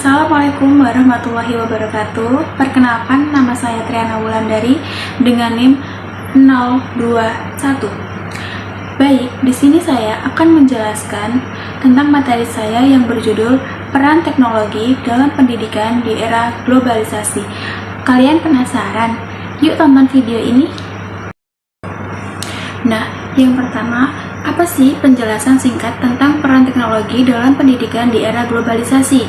Assalamualaikum warahmatullahi wabarakatuh. Perkenalkan, nama saya Triana Wulandari dengan NIM 021. Baik, di sini saya akan menjelaskan tentang materi saya yang berjudul Peran Teknologi dalam Pendidikan di Era Globalisasi. Kalian penasaran? Yuk tonton video ini. Nah, yang pertama, apa sih penjelasan singkat tentang peran teknologi dalam pendidikan di era globalisasi?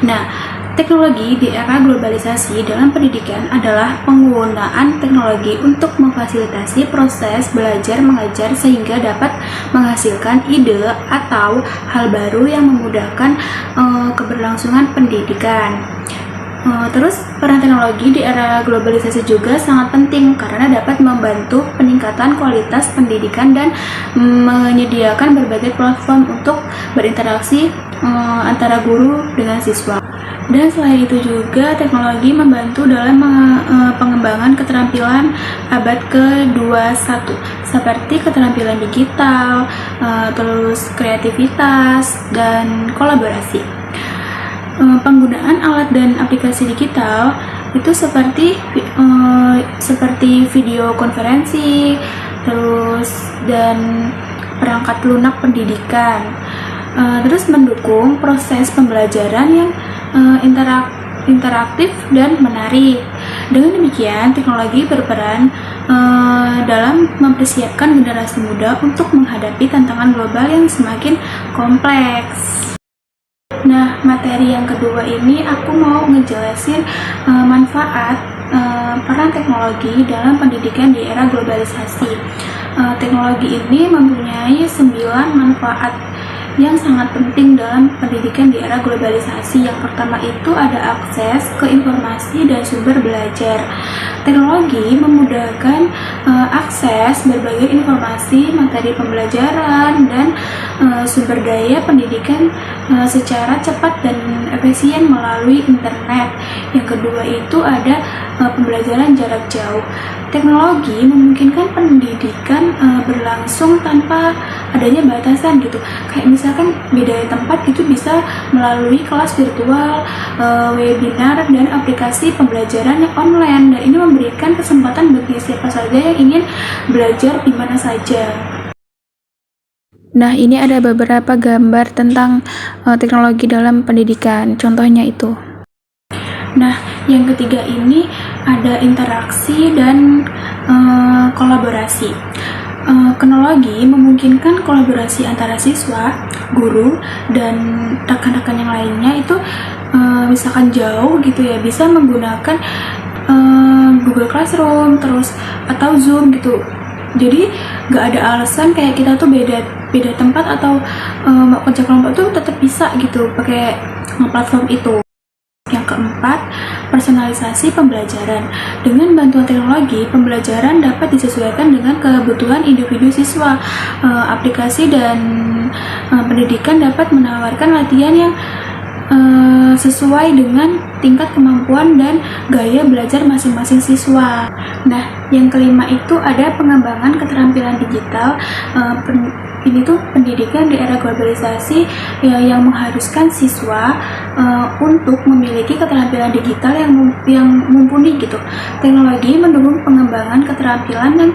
Nah, teknologi di era globalisasi dalam pendidikan adalah penggunaan teknologi untuk memfasilitasi proses belajar mengajar sehingga dapat menghasilkan ide atau hal baru yang memudahkan keberlangsungan pendidikan. Terus peran teknologi di era globalisasi juga sangat penting karena dapat membantu peningkatan kualitas pendidikan dan menyediakan berbagai platform untuk berinteraksi antara guru dengan siswa. Dan selain itu juga teknologi membantu dalam pengembangan keterampilan abad ke-21 seperti keterampilan digital, terus kreativitas dan kolaborasi. Penggunaan alat dan aplikasi digital itu seperti video konferensi, terus dan perangkat lunak pendidikan, terus mendukung proses pembelajaran yang interaktif dan menarik. Dengan demikian, teknologi berperan dalam mempersiapkan generasi muda untuk menghadapi tantangan global yang semakin kompleks. Nah, materi yang kedua ini aku mau ngejelasin manfaat peran teknologi dalam pendidikan di era globalisasi. Teknologi ini mempunyai 9 manfaat yang sangat penting dalam pendidikan di era globalisasi. Yang pertama itu ada akses ke informasi dan sumber belajar. Teknologi memudahkan akses berbagai informasi, materi pembelajaran, dan sumber daya pendidikan secara cepat dan efisien melalui internet. Yang kedua itu ada pembelajaran jarak jauh. Teknologi memungkinkan pendidikan berlangsung tanpa adanya batasan gitu. Kayak misalkan beda tempat itu bisa melalui kelas virtual, webinar, dan aplikasi pembelajaran yang online. Dan ini memberikan kesempatan bagi siapa saja yang ingin belajar di mana saja. Nah, ini ada beberapa gambar tentang teknologi dalam pendidikan. Contohnya itu. Nah, yang ketiga ini ada interaksi dan kolaborasi. Teknologi memungkinkan kolaborasi antara siswa, guru, dan rekan-rekan yang lainnya itu misalkan jauh gitu ya, bisa menggunakan Google Classroom terus atau Zoom gitu. Jadi nggak ada alasan kayak kita tuh beda tempat atau mau kerja kelompok tuh tetap bisa gitu pakai platform itu. Yang keempat, personalisasi pembelajaran. Dengan bantuan teknologi, pembelajaran dapat disesuaikan dengan kebutuhan individu siswa. Aplikasi dan pendidikan dapat menawarkan latihan yang sesuai dengan tingkat kemampuan dan gaya belajar masing-masing siswa. Nah, yang kelima itu ada pengembangan keterampilan digital. Ini tuh pendidikan di era globalisasi yang mengharuskan siswa untuk memiliki keterampilan digital yang mumpuni gitu. Teknologi mendukung pengembangan keterampilan dan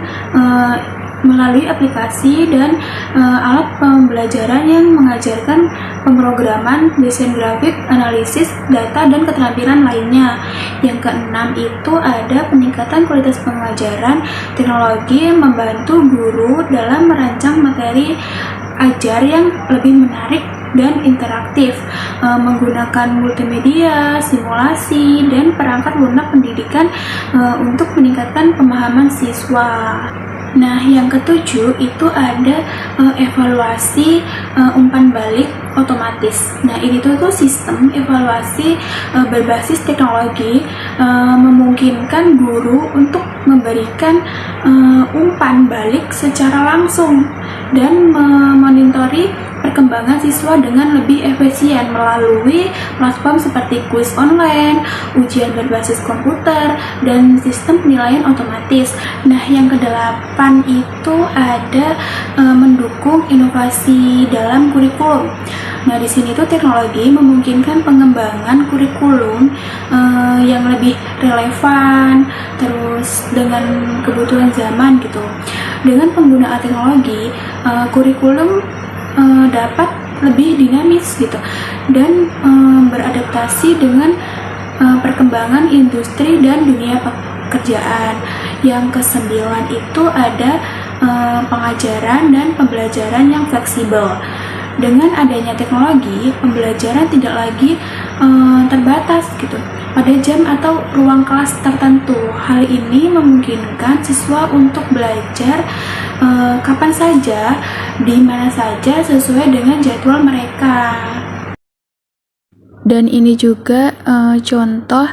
melalui aplikasi dan alat pembelajaran yang mengajarkan pemrograman, desain grafik, analisis data, dan keterampilan lainnya. Yang keenam itu ada peningkatan kualitas pengajaran. Teknologi membantu guru dalam merancang materi ajar yang lebih menarik dan interaktif, menggunakan multimedia, simulasi, dan perangkat lunak pendidikan untuk meningkatkan pemahaman siswa. Nah, yang ketujuh itu ada evaluasi umpan balik otomatis. Nah, ini tuh sistem evaluasi berbasis teknologi memungkinkan guru untuk memberikan umpan balik secara langsung dan memonitori perkembangan siswa dengan lebih efisien melalui platform seperti kuis online, ujian berbasis komputer, dan sistem penilaian otomatis. Nah, yang kedelapan itu ada mendukung inovasi dalam kurikulum. Nah, di sini tuh teknologi memungkinkan pengembangan kurikulum yang lebih relevan, terus dengan kebutuhan zaman gitu. Dengan penggunaan teknologi, kurikulum dapat lebih dinamis gitu dan beradaptasi dengan perkembangan industri dan dunia pekerjaan. Yang kesembilan itu ada pengajaran dan pembelajaran yang fleksibel. Dengan adanya teknologi, pembelajaran tidak lagi terbatas gitu pada jam atau ruang kelas tertentu. Hal ini memungkinkan siswa untuk belajar kapan saja, di mana saja sesuai dengan jadwal mereka. Dan ini juga contoh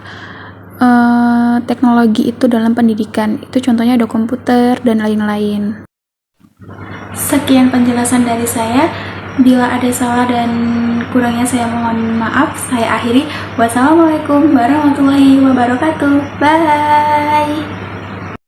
teknologi itu dalam pendidikan. Itu contohnya ada komputer dan lain-lain. Sekian penjelasan dari saya. Bila ada salah dan kurangnya saya mohon maaf. Saya akhiri. Wassalamualaikum warahmatullahi wabarakatuh. Bye.